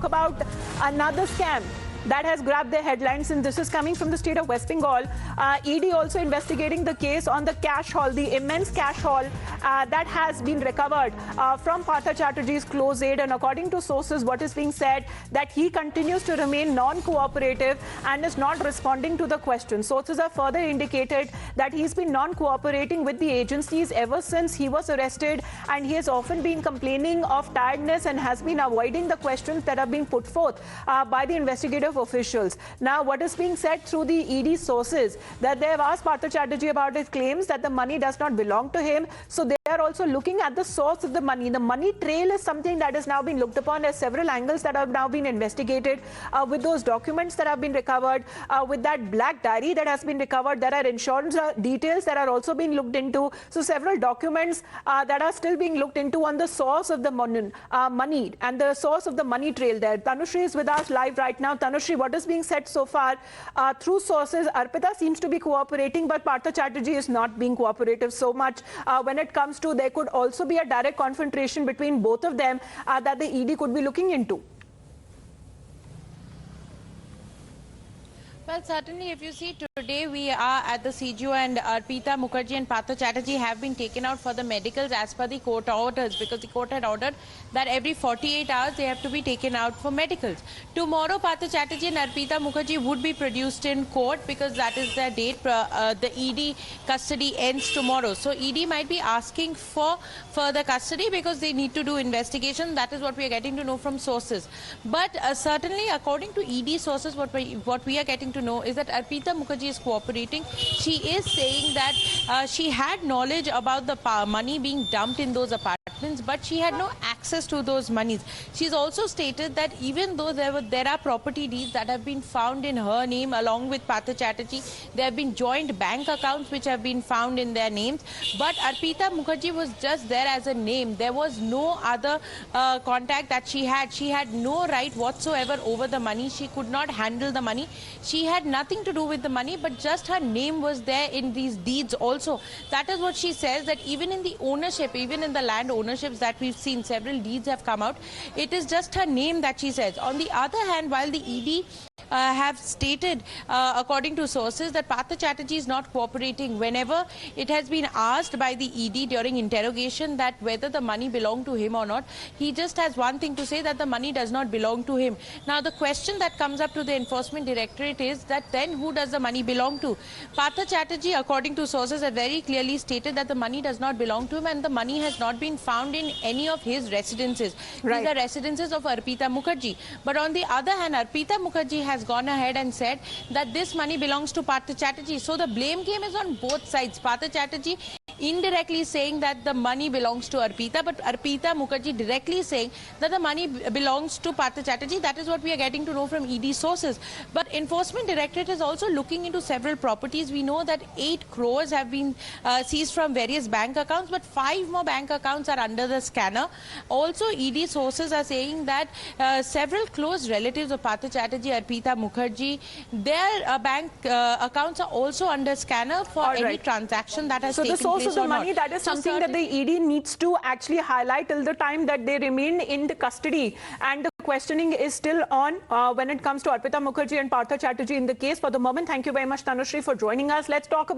about another scam that has grabbed their headlines, and this is coming from the state of West Bengal. ED also investigating the case on the cash haul, the immense cash haul that has been recovered from Partha Chatterjee's close aide. And according to sources, what is being said that he continues to remain non-cooperative and is not responding to the questions. Sources have further indicated that he's been non-cooperating with the agencies ever since he was arrested, and he has often been complaining of tiredness and has been avoiding the questions that are being put forth by the investigative officials. Now, what is being said through the ED sources that they have asked Partha Chatterjee about his claims that the money does not belong to him. So they are also looking at the source of the money. The money trail is something that is now being looked upon as several angles that have now been investigated with those documents that have been recovered, with that black diary that has been recovered. There are insurance details that are also being looked into. So several documents that are still being looked into on the source of the money and the source of the money trail there. Tanushree is with us live right now. Tanushree, what is being said so far through sources? Arpita seems to be cooperating, but Partha Chatterjee is not being cooperative so much when it comes to there could also be a direct confrontation between both of them that the ED could be looking into. Well, certainly, if you see today, we are at the CGO, and Arpita Mukherjee and Partha Chatterjee have been taken out for the medicals as per the court orders, because the court had ordered that every 48 hours they have to be taken out for medicals. Tomorrow, Partha Chatterjee and Arpita Mukherjee would be produced in court because that is the date. The ED custody ends tomorrow. So ED might be asking for further custody because they need to do investigation. That is what we are getting to know from sources. But certainly, according to ED sources, what we are getting to know is that Arpita Mukherjee is cooperating. She is saying that she had knowledge about the money being dumped in those apartments, but she had no access to those monies. She's also stated that even though there are property deeds that have been found in her name along with Partha Chatterjee, there have been joint bank accounts which have been found in their names, but Arpita Mukherjee was just there as a name. There was no other contact that she had. She had no right whatsoever over the money. She could not handle the money. She had nothing to do with the money, but just her name was there in these deeds also. That is what she says, that even in the ownership, even in the land ownerships that we've seen, several deeds have come out. It is just her name that she says. On the other hand, while the ED have stated, according to sources, that Partha Chatterjee is not cooperating. Whenever it has been asked by the ED during interrogation that whether the money belonged to him or not, he just has one thing to say, that the money does not belong to him. Now, the question that comes up to the Enforcement Directorate is that then who does the money belong to? Partha Chatterjee, according to sources, have very clearly stated that the money does not belong to him, and the money has not been found in any of his residences. Right. These are residences of Arpita Mukherjee. But on the other hand, Arpita Mukherjee has gone ahead and said that this money belongs to Partha Chatterjee. So the blame game is on both sides. Partha Chatterjee indirectly saying that the money belongs to Arpita, but Arpita Mukherjee directly saying that the money belongs to Partha Chatterjee. That is what we are getting to know from ED sources. But Enforcement Directorate is also looking into several properties. We know that 8 crores have been seized from various bank accounts, but 5 more bank accounts are under the scanner. Also, ED sources are saying that several close relatives of Partha Chatterjee, Arpita Mukherjee, their bank accounts are also under scanner for any transaction that has taken place. So the money, that is something that the ED needs to actually highlight till the time that they remain in the custody, and the questioning is still on when it comes to Arpita Mukherjee and Partha Chatterjee in the case. For the moment, thank you very much, Tanushree, for joining us. Let's talk about